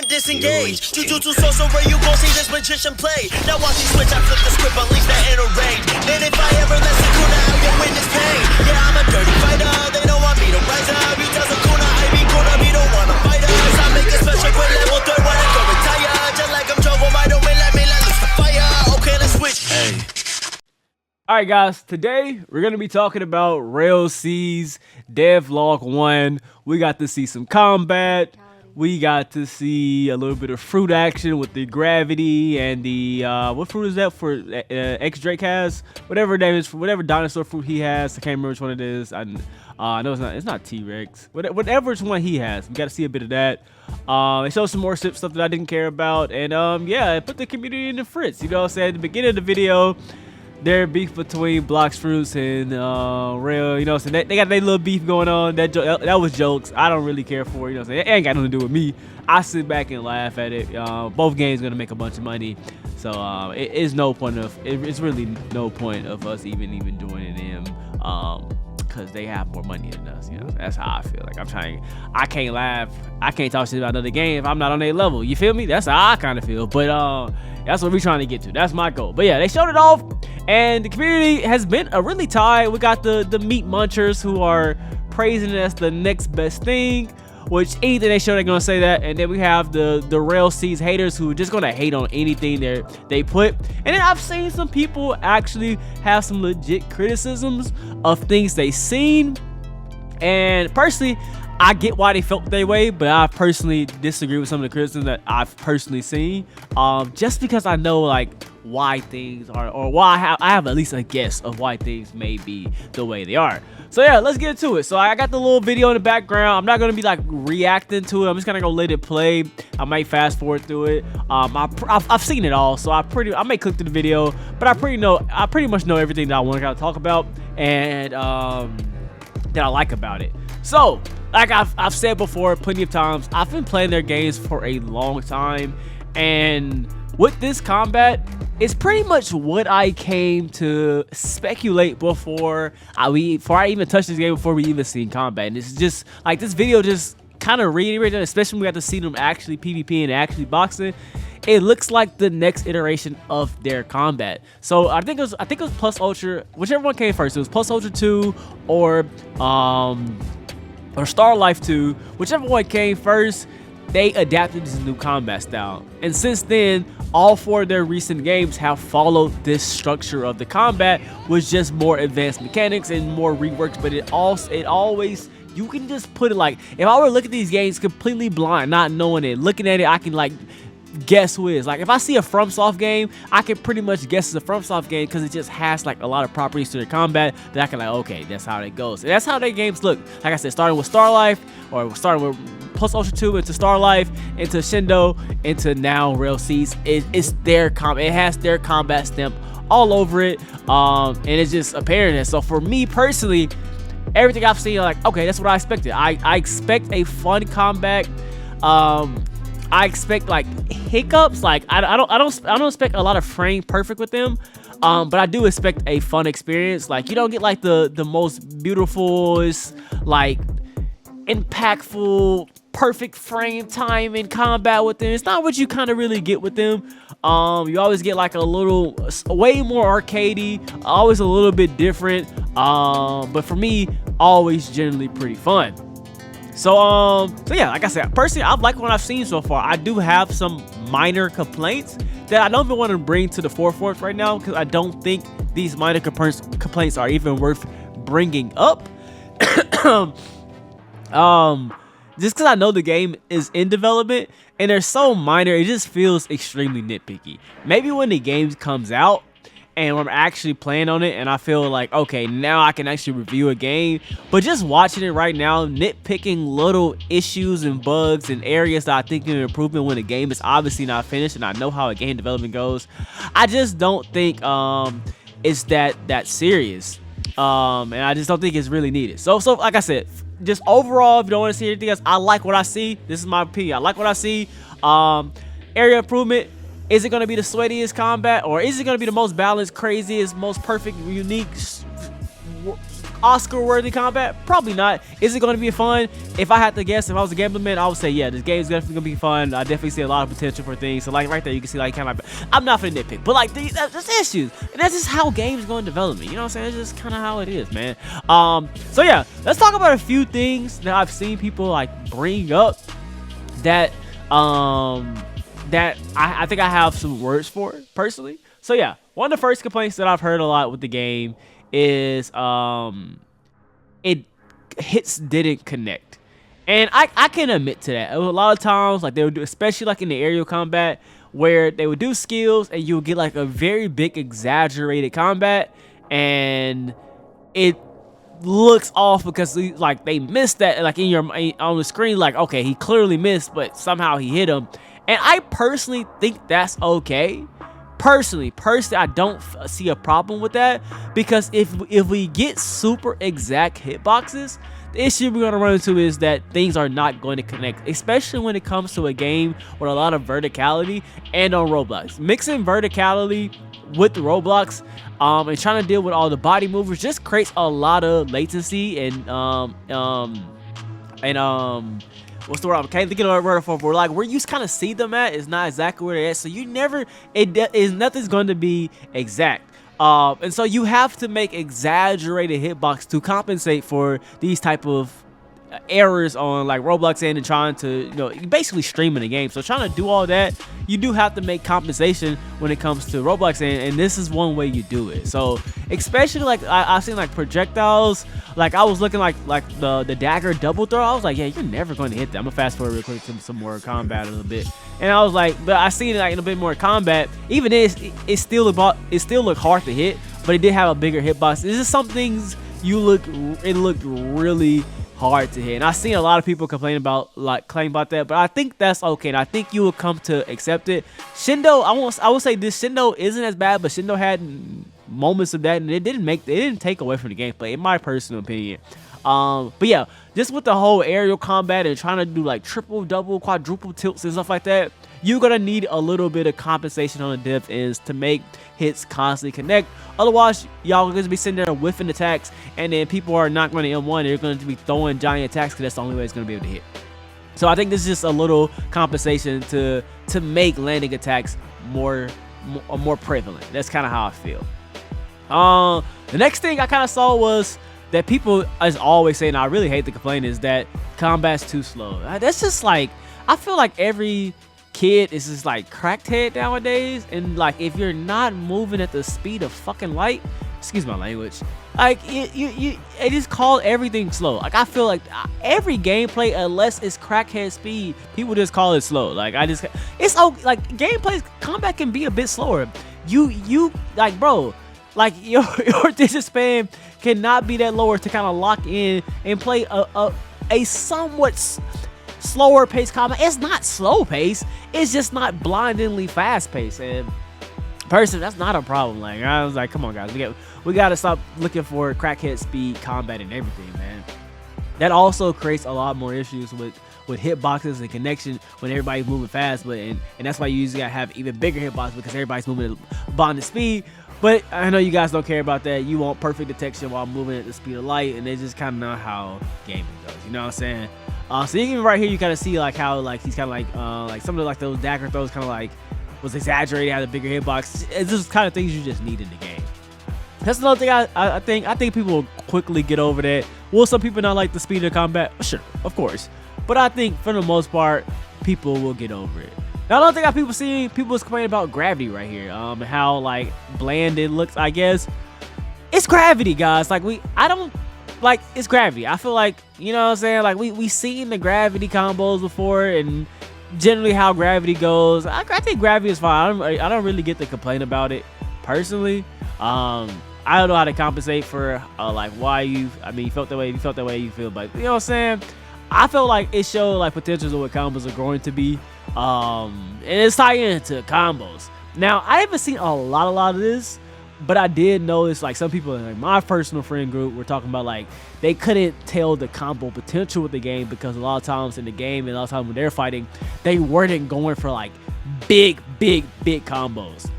and disengage. Jujutsu sorcerer, you gon' see this magician play. Now watch me switch, I flip the script, unleash that inner rage. And if I ever let Sukuna out, you'll witness pain. Yeah, I'm a dirty fighter, they don't want me to rise up. You tell Sukuna, I be Kuna, me don't wanna fight us. I make a special quick level 3 when I go retire. Just like I'm Joe, I don't win, let me loose the fire. Okay, let's switch. Hey. Alright guys, today we're going to be talking about Rell C's Devlog 1. We got to see some combat. We got to see a little bit of fruit action with the gravity and the, what fruit is that for X-Drake has? Whatever that is, whatever dinosaur fruit he has. I can't remember which one it is. I know it's not T-Rex. Whatever it's one he has. We got to see a bit of that. It shows some more stuff that I didn't care about. And yeah, it put the community in the fritz. You know what I'm saying? At the beginning of the video, their beef between Blocks Fruits and Rell, you know what I'm saying? They got their little beef going on. That was jokes. I don't really care for, you know what I'm saying? It ain't got nothing to do with me. I sit back and laugh at it. Both games gonna make a bunch of money. So it is no point of, it's really no point of us even doing them. Because they have more money than us, you know. That's how I feel. Like I can't laugh, I can't talk shit about another game if I'm not on their level. You feel me? That's how I kind of feel. But that's what we're trying to get to. That's my goal. But yeah, they showed it off, and the community has been really tied. We got the meat munchers who are praising it as the next best thing. Which anything they show, they're gonna say that. And then we have the Rell C's haters who are just gonna hate on anything they put. And then I've seen some people actually have some legit criticisms of things they seen. And personally, I get why they felt that way, but I personally disagree with some of the criticism that I've personally seen. Just because I know like why things are, or why I have at least a guess of why things may be the way they are. So yeah, let's get into it. So I got the little video in the background. I'm not gonna be like reacting to it. I'm just gonna go let it play. I might fast forward through it. I've seen it all, so I may click through the video, but I pretty much know everything that I want to talk about and that I like about it. So like I've said before plenty of times, I've been playing their games for a long time, and with this combat, it's pretty much what I came to speculate before I even touched this game, before we even seen combat. And it's just like this video just kind of reiterated, especially when we got to see them actually PvP and actually boxing. It looks like the next iteration of their combat. So I think it was Plus Ultra, whichever one came first. It was Plus Ultra 2 or Star Life 2, whichever one came first. They adapted this new combat style, and since then all 4 of their recent games have followed this structure of the combat with just more advanced mechanics and more reworks. But it always, you can just put it like, if I were to look at these games completely blind, not knowing it, looking at it, I can like guess who it is. Like if I see a FromSoft game, I can pretty much guess it's a FromSoft game because it just has like a lot of properties to their combat that I can like, okay, that's how it goes. And that's how their games look. Like I said, starting with Star Life, or starting with Plus Ultra 2 into Star Life, into Shindo, into now Rell C's. It's their it has their combat stamp all over it, and it's just apparent. So for me personally, everything I've seen, like, okay, that's what I expected. I expect a fun combat. I expect like hiccups. Like I don't expect a lot of frame perfect with them. But I do expect a fun experience. Like you don't get like the most beautiful, like impactful, perfect frame time in combat with them. It's not what you kind of really get with them. You always get like a little, way more arcadey, always a little bit different. But for me, always generally pretty fun. So yeah, like I said, personally, I like what I've seen so far. I do have some minor complaints that I don't even want to bring to the forefront right now, because I don't think these minor complaints are even worth bringing up. Just because I know the game is in development and they're so minor, it just feels extremely nitpicky. Maybe when the game comes out and I'm actually playing on it and I feel like, okay, now I can actually review a game. But just watching it right now, nitpicking little issues and bugs and areas that I think need improvement when the game is obviously not finished, and I know how a game development goes, I just don't think it's that serious. And I just don't think it's really needed. So like I said, just overall, if you don't want to see anything else, I like what I see. This is my opinion. I like what I see. Area improvement. Is it going to be the sweatiest combat, or is it going to be the most balanced, craziest, most perfect, unique, Oscar-worthy combat? Probably not. Is it going to be fun? If I had to guess, if I was a gambling man, I would say, yeah, this game is definitely going to be fun. I definitely see a lot of potential for things. So, like, right there, you can see, like, kind of like, I'm not finna nitpick, but, like, there's issues. And that's just how games go in development. You know what I'm saying? It's just kind of how it is, man. So, yeah, let's talk about a few things that I've seen people, like, bring up that, that I think I have some words for, personally. So, yeah, one of the first complaints that I've heard a lot with the game is it hits didn't connect, and I can admit to that. A lot of times, like they would do, especially like in the aerial combat, where they would do skills and you'll get like a very big exaggerated combat, and it looks off because like they missed that, like in your on the screen, like okay, he clearly missed, but somehow he hit him. And I personally think that's okay. Personally, I don't see a problem with that, because if we get super exact hitboxes, the issue we're going to run into is that things are not going to connect, especially when it comes to a game with a lot of verticality and on Roblox. Mixing verticality with Roblox and trying to deal with all the body movers just creates a lot of latency and what's the word? I can't think of the word for like where you kind of see them at is not exactly where they're at. So you never, nothing's going to be exact. And so you have to make exaggerated hitbox to compensate for these type of errors on like Roblox and trying to, you know, basically streaming the game. So trying to do all that, you do have to make compensation when it comes to Roblox, and this is one way you do it. So especially like I've seen like projectiles, like I was looking like the dagger double throw. I was like, yeah, you're never going to hit that. I'm gonna fast forward real quick to some more combat a little bit, and I was like, but I seen it like in a bit more combat. Even this, it still looked hard to hit, but it did have a bigger hitbox. This is some things it looked really hard to hit, and I've seen a lot of people complain about claim about that, but I think that's okay, and I think you will come to accept it. Shindo, I will say this, Shindo isn't as bad, but Shindo had moments of that, and it didn't take away from the gameplay, in my personal opinion. But yeah, just with the whole aerial combat and trying to do like triple, double, quadruple tilts and stuff like that, you're gonna need a little bit of compensation on the depth ends to make hits constantly connect. Otherwise, y'all are gonna be sitting there whiffing attacks, and then people are not going to M1. They're going to be throwing giant attacks because that's the only way it's gonna be able to hit. So I think this is just a little compensation to make landing attacks more prevalent. That's kind of how I feel. The next thing I kind of saw was that people is always saying, I really hate the complaint, is that combat's too slow. That's just like, I feel like every kid is just like cracked head nowadays, and like if you're not moving at the speed of fucking light, excuse my language, like it is called everything slow. Like I feel like every gameplay, unless it's crackhead speed, people just call it slow. Like it's like gameplay combat can be a bit slower. You like, bro, like your attention span cannot be that lower to kind of lock in and play a somewhat slower pace combat. It's not slow pace, it's just not blindingly fast pace. And personally, that's not a problem. Like I was like, come on guys, we gotta stop looking for crackhead speed combat and everything, man. That also creates a lot more issues with hitboxes and connection when everybody's moving fast. But and that's why you usually gotta have even bigger hitboxes, because everybody's moving at bonded speed. But I know you guys don't care about that. You want perfect detection while moving at the speed of light, and it's just kind of not how gaming goes. You know what I'm saying? So even right here, you kind of see like how like he's kind of like some of like those dagger throws kind of like was exaggerated, had a bigger hitbox. It's just kind of things you just need in the game. That's another thing I think people will quickly get over that. Will some people not like the speed of combat? Sure, of course. But I think for the most part, people will get over it. Now, another thing people was complaining about gravity right here. How like bland it looks, I guess. It's gravity, guys. Like it's gravity. I feel like, you know what I'm saying? Like we seen the gravity combos before, and generally how gravity goes. I think gravity is fine. I don't really get to complain about it personally. I don't know how to compensate for like why you felt that way. You felt that way, you feel, but you know what I'm saying? I felt like it showed like potentials of what combos are going to be. And it's tied into combos. Now, I haven't seen a lot of this, but I did notice like some people in like my personal friend group were talking about like they couldn't tell the combo potential with the game, because a lot of times in the game and a lot of times when they're fighting, they weren't going for like big combos.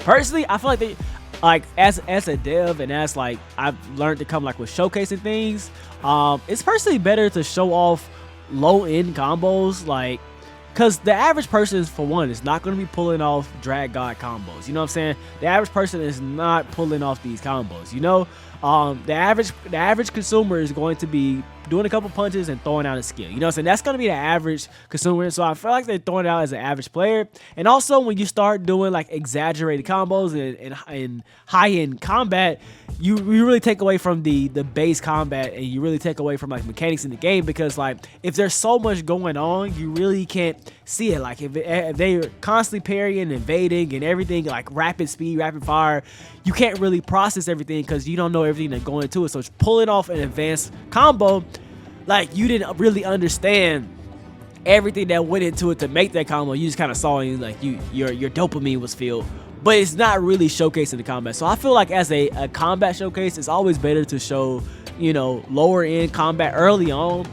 Personally, I feel like like as a dev and as like I've learned to come like with showcasing things, it's personally better to show off low end combos, like because the average person, for one, is not going to be pulling off drag god combos. You know what I'm saying? The average person is not pulling off these combos. You know, the average consumer is going to be doing a couple punches and throwing out a skill. You know what I'm saying? That's going to be the average consumer. So I feel like they're throwing it out as an average player. And also when you start doing like exaggerated combos and high-end combat, you really take away from the base combat, and you really take away from like mechanics in the game, because like if there's so much going on, you really can't see it. Like if they're constantly parrying and evading and everything, like rapid speed, rapid fire, you can't really process everything because you don't know everything that's going into it. So it's pulling off an advanced combo, like you didn't really understand everything that went into it to make that combo. You just kind of saw it, like your dopamine was filled, but it's not really showcasing the combat. So I feel like as a combat showcase, it's always better to show, you know, lower end combat early on.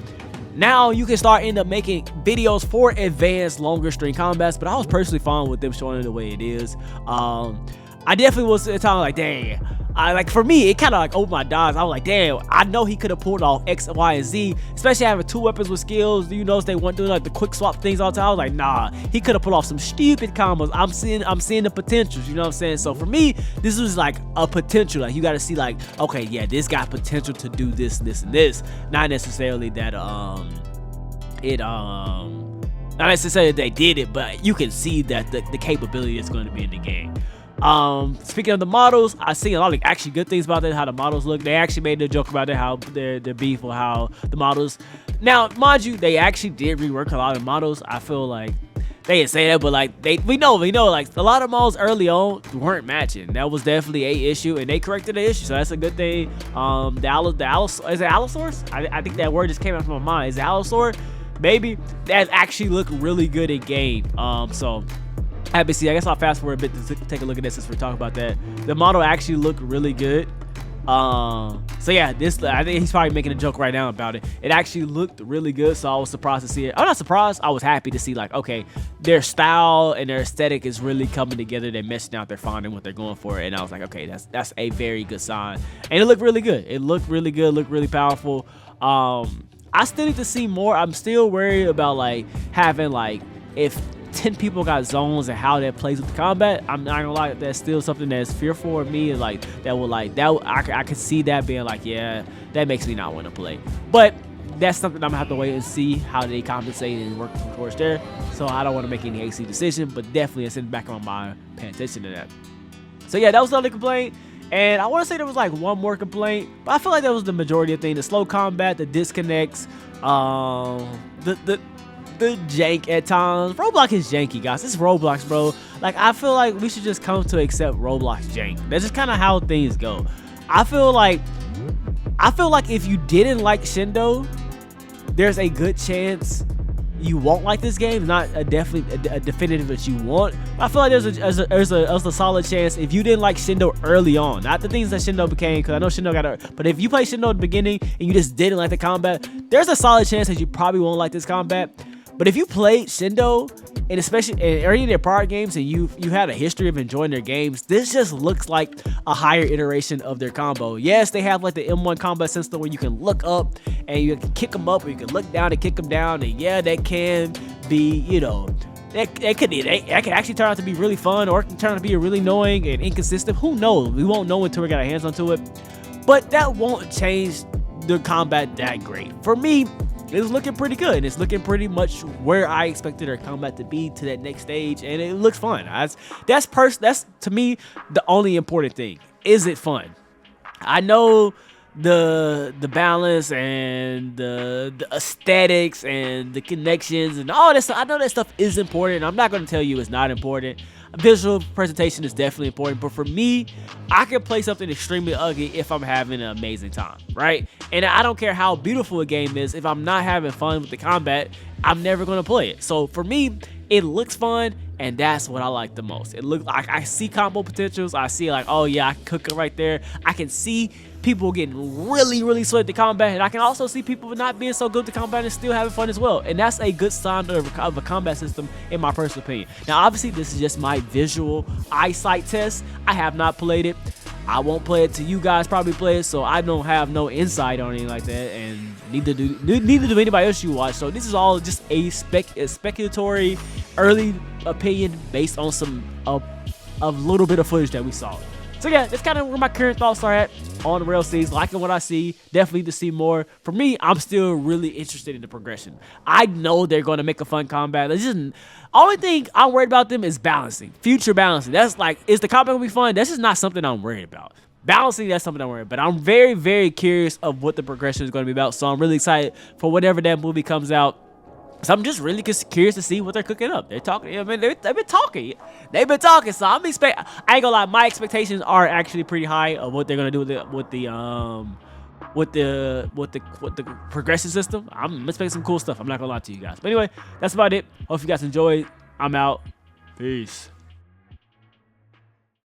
Now you can start end up making videos for advanced longer string combats, but I was personally fine with them showing it the way it is. I definitely was at the time like, dang, like for me, it kind of like opened my eyes. I was like, damn, I know he could have pulled off X, Y, and Z, especially having two weapons with skills. You notice they weren't doing like the quick swap things all the time. I was like, nah, he could have pulled off some stupid combos. I'm seeing the potentials, you know what I'm saying? So for me, this was like a potential. Like you got to see like, okay, yeah, this got potential to do this, this, and this. Not necessarily that not necessarily they did it, but you can see that the capability is going to be in the game. Speaking of the models, I see a lot of actually good things about that, how the models look. They actually made a joke about it, how their beef or how the models. Now, mind you, they actually did rework a lot of models. I feel like they didn't say that, but like we know like a lot of models early on weren't matching. That was definitely a issue, and they corrected the issue, so that's a good thing. Is it Allosaurus? I think that word just came out from my mind. Is it Allosaur? Maybe that actually looked really good in game. So happy to see. I guess I'll fast forward a bit to take a look at this since we're talking about that. The model actually looked really good. So yeah, I think he's probably making a joke right now about it. It actually looked really good, so I was surprised to see it. I'm not surprised. I was happy to see like, okay, their style and their aesthetic is really coming together. They're meshing out. They're finding what they're going for, and I was like, okay, that's a very good sign. And it looked really good. It looked really good. Looked really powerful. I still need to see more. I'm still worried about like having like if 10 people got zones and how that plays with the combat. I'm not gonna lie, that's still something that's fearful of me, and like that will like that I could see that being like, yeah, that makes me not want to play. But that's something I'm gonna have to wait and see how they compensate and work towards there. So I don't want to make any hasty decision, but definitely it's in the back of my mind paying attention to that. So yeah, that was another complaint. And I want to say there was like one more complaint, but I feel like that was the majority of things: the slow combat, the disconnects, the jank at times. Roblox is janky, guys. It's Roblox, bro. Like I feel like we should just come to accept Roblox jank. That's just kind of how things go. I feel like if you didn't like Shindo, there's a good chance you won't like this game. Not a definitive that you want. But I feel like there's a solid chance if you didn't like Shindo early on, not the things that Shindo became, because I know Shindo got but if you play Shindo at the beginning and you just didn't like the combat, there's a solid chance that you probably won't like this combat. But if you played Shindo, and especially in any of their prior games, and you had a history of enjoying their games, this just looks like a higher iteration of their combo. Yes, they have like the M1 combat system where you can look up and you can kick them up, or you can look down and kick them down, and yeah, that can be, you know, that could actually turn out to be really fun, or it can turn out to be really annoying and inconsistent. Who knows? We won't know until we get our hands onto it. But that won't change the combat that great. For me, it's looking pretty good, and it's looking pretty much where I expected our combat to be, to that next stage, and it looks fun. That's to me the only important thing. Is it fun? I know the balance and the aesthetics and the connections and all this. I know that stuff is important. I'm not going to tell you it's not important. Visual presentation is definitely important, but for me, I can play something extremely ugly if I'm having an amazing time, right? And I don't care how beautiful a game is. If I'm not having fun with the combat, I'm never going to play it. So for me, it looks fun, and that's what I like the most. It looks like I see combo potentials. I see like, oh yeah, I can cook it right there. I can see people getting really sweaty at combat, and I can also see people not being so good at combat and still having fun as well. And that's a good sign of a combat system, in my personal opinion. Now, obviously, this is just my visual eyesight test. I have not played it. I won't play it till you guys probably play it, so I don't have no insight on anything like that, and neither do anybody else you watch. So this is all just a speculatory early opinion based on some a little bit of footage that we saw. So yeah, that's kind of where my current thoughts are at on the Rell series. Liking what I see, definitely need to see more. For me, I'm still really interested in the progression. I know they're going to make a fun combat. It's just only thing I'm worried about them is balancing, future balancing. That's like, is the combat gonna be fun? That's just not something I'm worried about. Balancing, that's something I'm worried about. I'm very curious of what the progression is going to be about. So I'm really excited for whatever that movie comes out. So I'm just really curious to see what they're cooking up. They're talking. I mean, they've been talking. They've been talking. So I ain't gonna lie. My expectations are actually pretty high of what they're gonna do with the progression system. I'm expecting some cool stuff. I'm not gonna lie to you guys. But anyway, that's about it. Hope you guys enjoyed. I'm out. Peace.